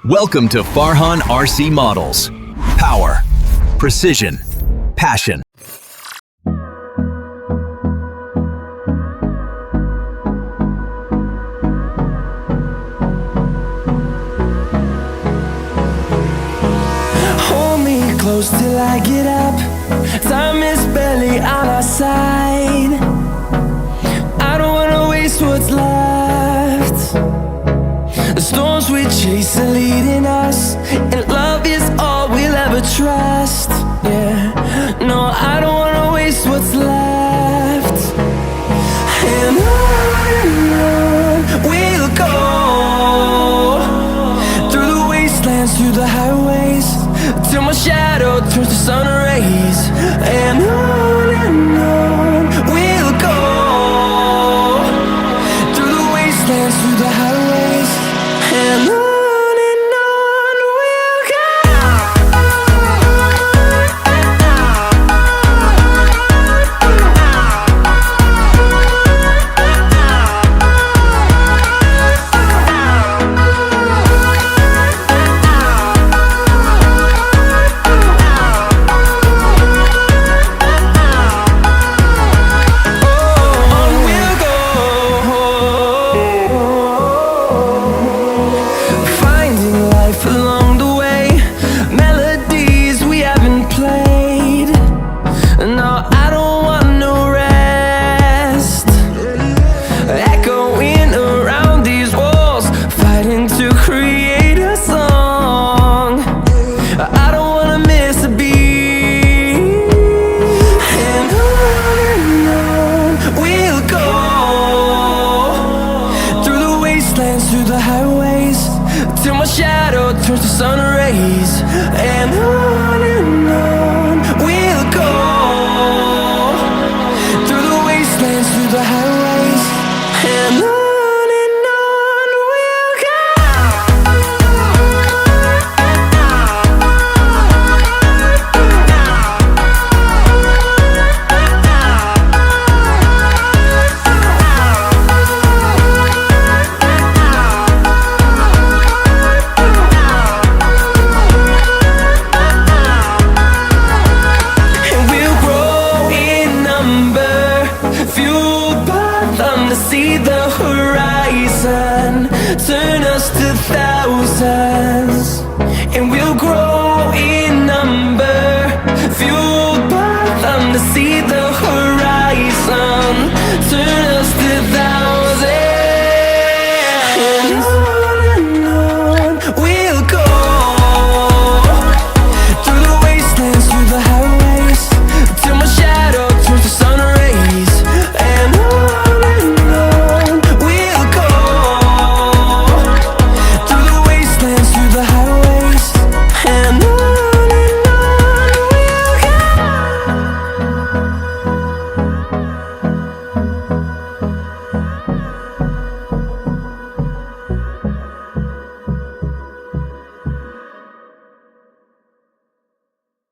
Welcome to Farhan RC Models. Power, precision, passion. Hold me close till I get up. Time is barely on our side. I don't wanna waste what's left. The storms we chase are leading us, and love is all we'll ever trust. Yeah, no, I don't wanna waste what's left. And on we'll go, through the wastelands, through the highways, till my shadow turns to sun rays. And on we'll go, through the wastelands, through the highways, and on we'll go. Through the highways, till my shadow turns to sun rays. And on we'll go, through the wastelands, through the highways, and on we'll go. See the horizon turn us to thousands, and we'll grow